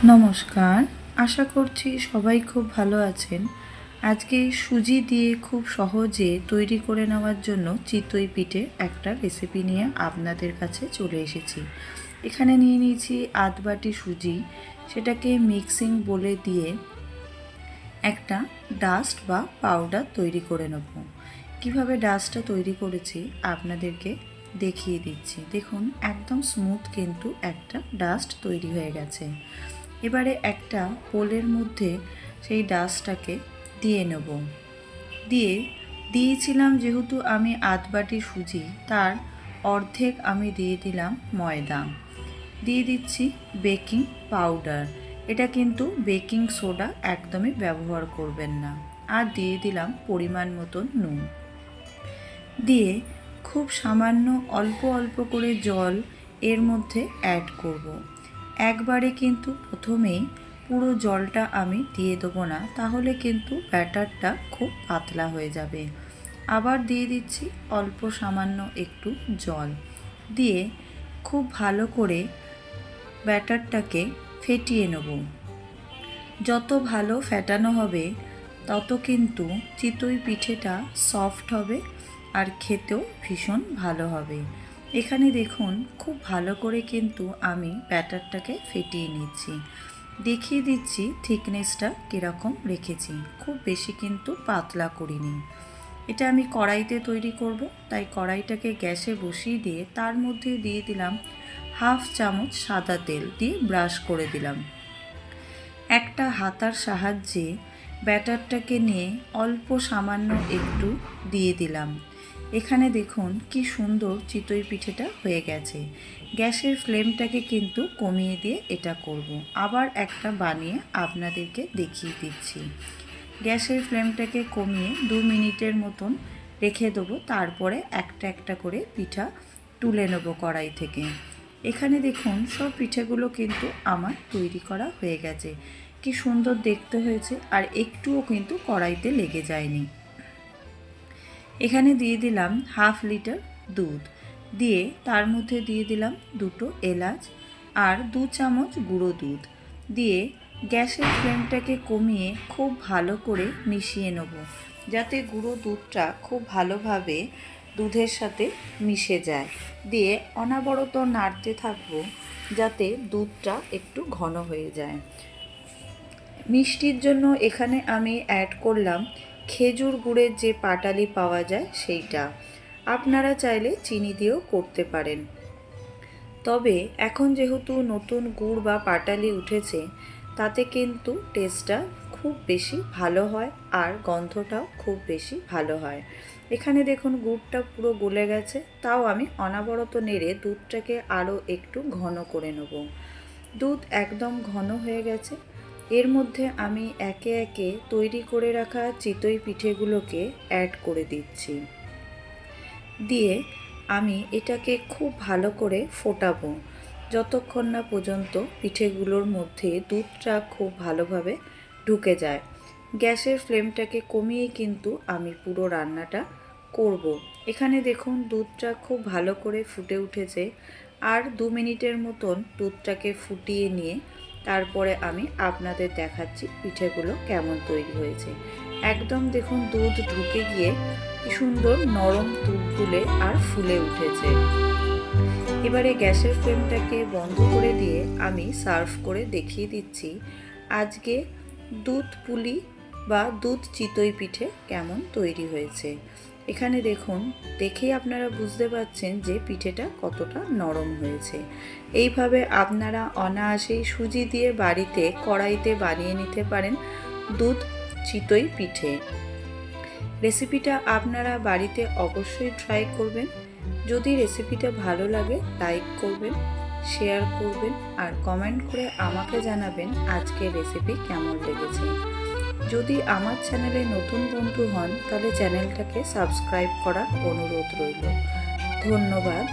নমস্কার, আশা করছি সবাই খুব ভালো আছেন। আজকে সুজি দিয়ে খুব সহজে তৈরি করে নেওয়ার জন্য চিতই পিঠে একটা রেসিপি নিয়ে আপনাদের কাছে চলে এসেছি। এখানে নিয়ে নিয়েছি আধ বাটি সুজি, সেটাকে মিক্সিং বলে দিয়ে একটা ডাস্ট বা পাউডার তৈরি করে নেব। কিভাবে ডাস্টটা তৈরি করেছি আপনাদেরকে দেখিয়ে দিচ্ছি। দেখুন, একদম স্মুথ কিন্তু একটা ডাস্ট তৈরি হয়ে গেছে। এবারে একটা বোলের মধ্যে সেই ডাস্টটাকে দিয়ে নেব। দিয়েছিলাম যেহেতু আমি আধ বাটি সুজি, তার অর্ধেক আমি দিয়ে দিলাম ময়দা। দিয়ে দিচ্ছি বেকিং পাউডার, এটা কিন্তু বেকিং সোডা একদমই ব্যবহার করবেন না। আর দিয়ে দিলাম পরিমাণ মতন নুন। দিয়ে খুব সামান্য অল্প অল্প করে জল এর মধ্যে অ্যাড করব। একবারে কিন্তু প্রথমেই পুরো জলটা আমি দিয়ে দেবো না, তাহলে কিন্তু ব্যাটারটা খুব পাতলা হয়ে যাবে। আবার দিয়ে দিচ্ছি অল্প সামান্য একটু জল, দিয়ে খুব ভালো করে ব্যাটারটাকে ফেটিয়ে নেব। যত ভালো ফেটানো হবে তত কিন্তু চিতই পিঠেটা সফট হবে আর খেতেও ভীষণ ভালো হবে। এখানে দেখুন, খুব ভালো করে কিন্তু আমি ব্যাটারটাকে ফেটিয়ে নিচ্ছি। দেখিয়ে দিচ্ছি থিকনেসটা কীরকম রেখেছি, খুব বেশি কিন্তু পাতলা করিনি। এটা আমি কড়াইতে তৈরি করব, তাই কড়াইটাকে গ্যাসে বসিয়ে দিয়ে তার মধ্যে দিয়ে দিলাম হাফ চামচ সাদা তেল, দিয়ে ব্রাশ করে দিলাম। একটা হাতার সাহায্যে ব্যাটারটাকে নিয়ে অল্প সামান্য একটু দিয়ে দিলাম। এখানে দেখুন কি সুন্দর চিতই পিঠেটা হয়ে গেছে। গ্যাসের ফ্লেমটাকে কিন্তু কমিয়ে দিয়ে এটা করব। আবার একটা বানিয়ে আপনাদেরকে দেখিয়ে দিচ্ছি। গ্যাসের ফ্লেমটাকে কমিয়ে 2 মিনিটের মতন রেখে দেবো, তারপরে একটা একটা করে পিঠা তুলে নেব কড়াই থেকে। এখানে দেখুন সব পিঠেগুলো কিন্তু আমার তৈরি করা হয়ে গেছে। কি সুন্দর দেখতে হয়েছে, আর একটুও কিন্তু কড়াইতে লেগে যায়নি। এখানে দিয়ে দিলাম হাফ লিটার দুধ, দিয়ে তার মধ্যে দিয়ে দিলাম 2টো এলাচ আর 2 চামচ গুঁড়ো দুধ, দিয়ে গ্যাসের ফ্লেমটাকে কমিয়ে খুব ভালো করে মিশিয়ে নেব, যাতে গুঁড়ো দুধটা খুব ভালোভাবে দুধের সাথে মিশে যায়। দিয়ে অনবরত নাড়তে থাকবো যাতে দুধটা একটু ঘন হয়ে যায়। মিষ্টির জন্য এখানে আমি অ্যাড করলাম খেজুর গুড়ের যে পাটালি পাওয়া যায় সেইটা। আপনারা চাইলে চিনি দিয়েও করতে পারেন, তবে এখন যেহেতু নতুন গুড় বা পাটালি উঠেছে, তাতে কিন্তু টেস্টটা খুব বেশি ভালো হয় আর গন্ধটাও খুব বেশি ভালো হয়। এখানে দেখুন গুড়টা পুরো গলে গেছে, তাও আমি অনবরত নেড়ে দুধটাকে আরও একটু ঘন করে নেব। দুধ একদম ঘন হয়ে গেছে। এর মধ্যে আমি একে একে তৈরি করে রাখা চিতই পিঠেগুলোকে অ্যাড করে দিচ্ছি। দিয়ে আমি এটাকে খুব ভালো করে ফোটাবো, যতক্ষণ না পর্যন্ত পিঠেগুলোর মধ্যে দুধটা খুব ভালোভাবে ঢুকে যায়। গ্যাসের ফ্লেমটাকে কমিয়ে কিন্তু আমি পুরো রান্নাটা করব। এখানে দেখুন দুধটা খুব ভালো করে ফুটে উঠেছে। আর 2 মিনিটের মতন দুধটাকে ফুটিয়ে নিয়ে তারপরে আমি আপনাদের দেখাচ্ছি পিঠেগুলো কেমন তৈরি হয়েছে। একদম দেখুন দুধ ঢুকে গিয়ে কি সুন্দর নরম তুলতুলে আর ফুলে উঠেছে। এবারে গ্যাসের ফ্লেমটাকে বন্ধ করে দিয়ে আমি সার্ভ করে দেখিয়ে দিচ্ছি আজকে দুধ পুলি বা দুধ চিতই পিঠে কেমন তৈরি হয়েছে। এখানে দেখুন, দেখেই আপনারা বুঝতে পারছেন যে পিঠেটা কতটা নরম হয়েছে। এইভাবে আপনারা অনায়াসেই সুজি দিয়ে বাড়িতে কড়াইতে বানিয়ে নিতে পারেন দুধ চিতই পিঠে। রেসিপিটা আপনারা বাড়িতে অবশ্যই ট্রাই করবেন। যদি রেসিপিটা ভালো লাগে লাইক করবেন, শেয়ার করবেন আর কমেন্ট করে আমাকে জানাবেন আজকের রেসিপি কেমন লেগেছে। যদি আমার চ্যানেলে নতুন বন্ধু হন তাহলে চ্যানেলটাকে সাবস্ক্রাইব করার অনুরোধ রইল। ধন্যবাদ।